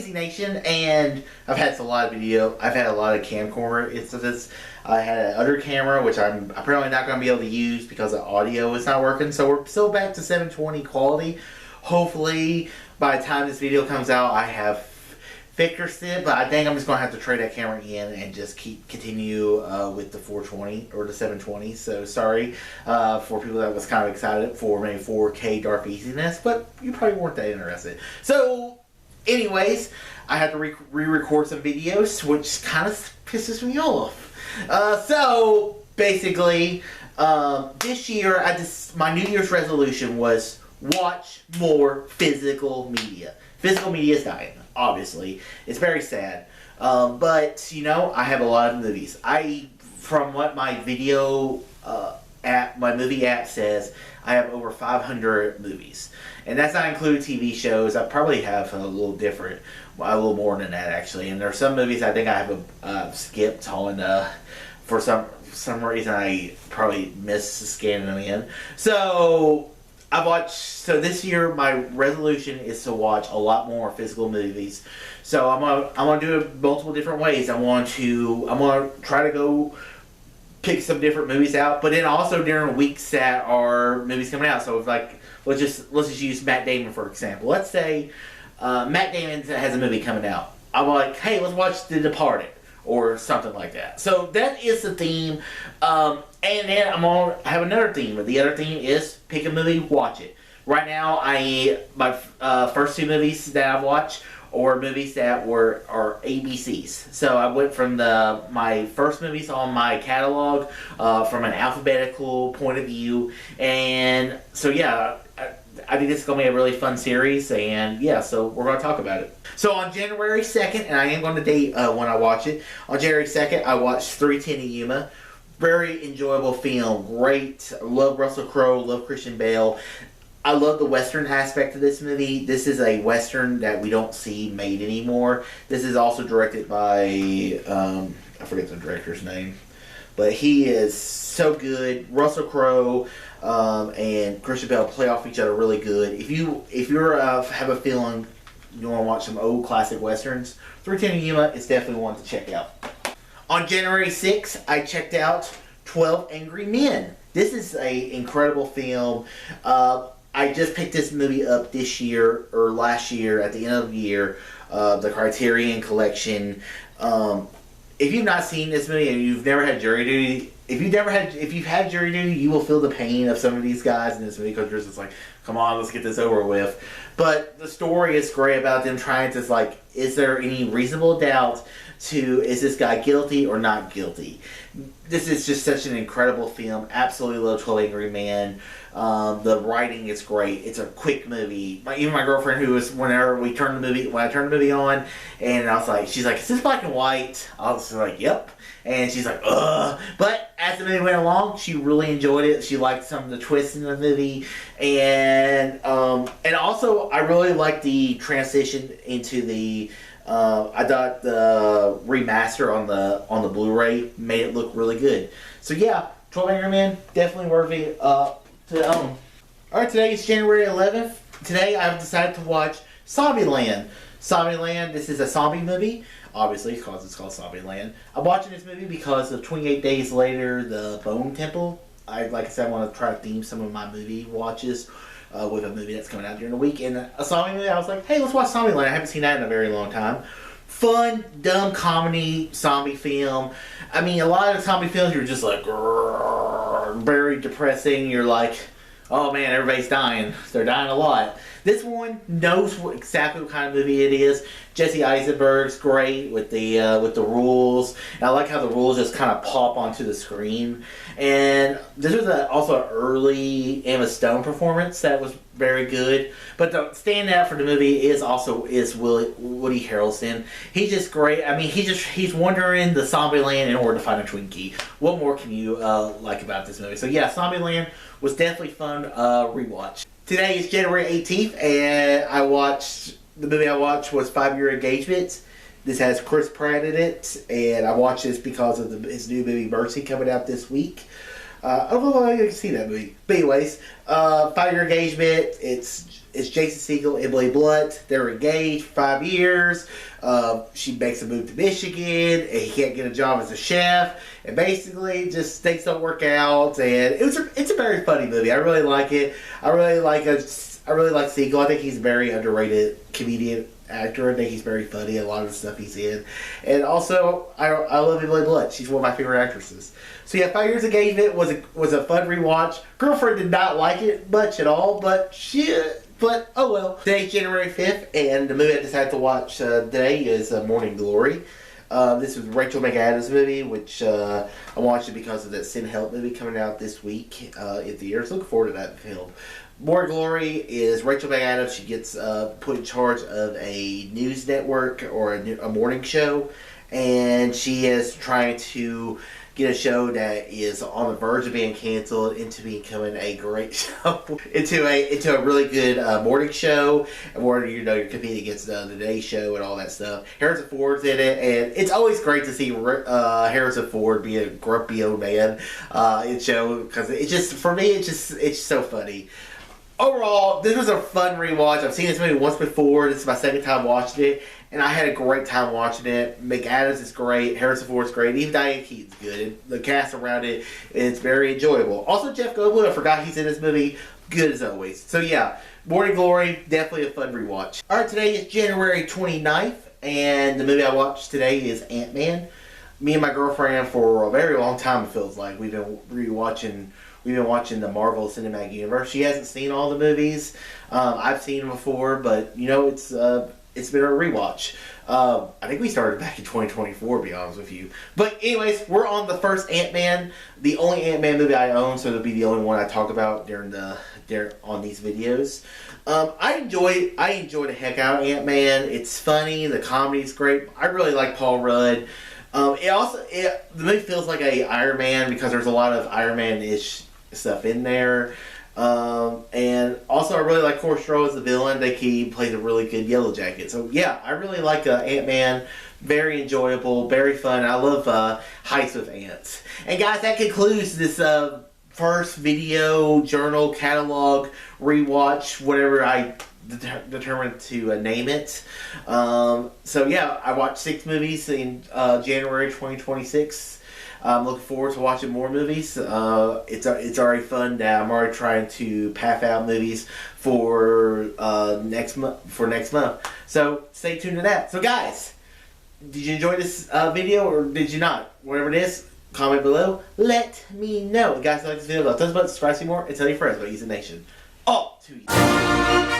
DarthEasy Nation, and I've had a lot of video. I've had a lot of camcorder instances. I had an other camera, which I'm apparently not going to be able to use because the audio is not working. So we're still back to 720 quality. Hopefully, by the time this video comes out, I have fixed it. But I think I'm just going to have to trade that camera in and just continue with the 420 or the 720. So sorry for people that was kind of excited for maybe 4K DarthEasiness, but you probably weren't that interested. So, anyways, I had to re-record some videos, which kind of pisses me off. So basically, this year my New Year's resolution was watch more physical media. Physical media is dying, obviously. It's very sad. But, you know, I have a lot of movies. From what my video my movie app says, I have over 500 movies. And that's not including TV shows. I probably have a little more than that, actually. And there are some movies I think I have skipped on, for some reason I probably missed scanning them in. So so this year my resolution is to watch a lot more physical movies. So I'm gonna do it multiple different ways. I'm gonna try to go pick some different movies out, but then also during weeks that are movies coming out. So it's like, let's just use Matt Damon for example. Let's say Matt Damon has a movie coming out. I'm like, hey, let's watch The Departed or something like that. So that is the theme. And then I have another theme. The other theme is pick a movie, watch it. Right now, my first two movies that I've watched or movies that are ABCs. So I went from my first movies on my catalog from an alphabetical point of view, and so yeah, I think this is going to be a really fun series, and yeah, so we're going to talk about it. So on January 2nd, and I am going to date when I watch it, on January 2nd I watched 3:10 to Yuma. Very enjoyable film, great. Love Russell Crowe, love Christian Bale. I love the Western aspect of this movie. This is a Western that we don't see made anymore. This is also directed by, I forget the director's name, but he is so good. Russell Crowe and Christian Bale play off each other really good. If you have a feeling you want to watch some old classic Westerns, 3:10 to Yuma is definitely one to check out. On January 6th, I checked out 12 Angry Men. This is an incredible film. I just picked this movie up this year or last year at the end of the year, the Criterion Collection. If you've not seen this movie and you've never had jury duty, if you've had jury duty, you will feel the pain of some of these guys in this movie because you're just like, come on, let's get this over with. But the story is great about them trying to, like, is there any reasonable doubt is this guy guilty or not guilty? This is just such an incredible film. Absolutely love 12 Angry Men. The writing is great. It's a quick movie. Even my girlfriend, when I turned the movie on, and I was like, she's like, is this black and white? I was like, yep. And she's like, ugh. But as the movie went along, she really enjoyed it. She liked some of the twists in the movie, and also I really liked the transition into the. I thought the remaster on the Blu-ray made it look really good. So yeah, 12 Angry Men, definitely worthy to own. Alright, today is January 11th. Today I've decided to watch Zombieland. Zombieland, this is a zombie movie, obviously because it's called Zombieland. I'm watching this movie because of 28 Days Later, The Bone Temple. Like I said, I want to try to theme some of my movie watches with a movie that's coming out during the week. And a zombie movie, I was like, hey, let's watch Zombieland. I haven't seen that in a very long time. Fun, dumb comedy zombie film. I mean, a lot of zombie films, you're just like, very depressing. You're like, oh man, everybody's dying. They're dying a lot. This one knows exactly what kind of movie it is. Jesse Eisenberg's great with the rules. And I like how the rules just kind of pop onto the screen. And this was also an early Emma Stone performance that was very good. But the standout for the movie is Woody Harrelson. He's just great. I mean, he's wandering the Zombieland in order to find a Twinkie. What more can you like about this movie? So yeah, Zombieland was definitely fun rewatch. Today is January 18th, and the movie I watched was 5 Year Engagement. This has Chris Pratt in it, and I watched this because of his new movie Mercy coming out this week. I don't know why I can see that movie. But anyways, 5-year engagement. It's Jason Segel, Emily Blunt. They're engaged for 5 years. She makes a move to Michigan, and he can't get a job as a chef. And basically, just things don't work out. And it's a very funny movie. I really like it. I really like Segel. I think he's a very underrated comedian actor. I think he's very funny in a lot of the stuff he's in. And also, I love Emily Blunt. She's one of my favorite actresses. So yeah, 5 years engagement was a fun rewatch. Girlfriend did not like it much at all, but oh well. Today's January 5th, and the movie I decided to watch today is Morning Glory. This was Rachel McAdams' movie, which I watched it because of that Sin Help movie coming out this week in theaters. Looking forward to that film. Morning Glory is Rachel McAdams. She gets put in charge of a news network or a morning show, and she is trying to get a show that is on the verge of being canceled into becoming a great show, into a really good morning show, where you're competing against the Today Show and all that stuff. Harrison Ford's in it, and it's always great to see Harrison Ford be a grumpy old man in show, because for me it's so funny. Overall, this was a fun rewatch. I've seen this movie once before. This is my second time watching it, and I had a great time watching it. McAdams is great. Harrison Ford's great. Even Diane Keaton's good. And the cast around it is very enjoyable. Also, Jeff Goldblum, I forgot he's in this movie. Good as always. So yeah, Morning Glory, definitely a fun rewatch. Alright, today is January 29th, and the movie I watched today is Ant-Man. Me and my girlfriend, for a very long time, it feels like, we've been watching the Marvel Cinematic Universe. She hasn't seen all the movies. I've seen them before, but it's been a rewatch. I think we started back in 2024, to be honest with you. But anyways, we're on the first Ant-Man, the only Ant-Man movie I own, so it'll be the only one I talk about on these videos. I enjoy the heck out of Ant-Man. It's funny. The comedy's great. I really like Paul Rudd. The movie feels like a Iron Man because there's a lot of Iron Man-ish stuff in there. And also I really like Corey Stroh as the villain. He plays a really good Yellow Jacket. So yeah, I really like Ant-Man. Very enjoyable, very fun. I love heists with ants. And guys, that concludes this first video journal catalog rewatch, whatever I determined to name it. So yeah, I watched 6 movies in January 2026. I'm looking forward to watching more movies. It's already fun that I'm already trying to path out movies for next month. So stay tuned to that. So guys, did you enjoy this video or did you not? Whatever it is, comment below. Let me know. Guys, like this video, thumbs up, subscribe, see more, and tell your friends about Easy Nation. All to you.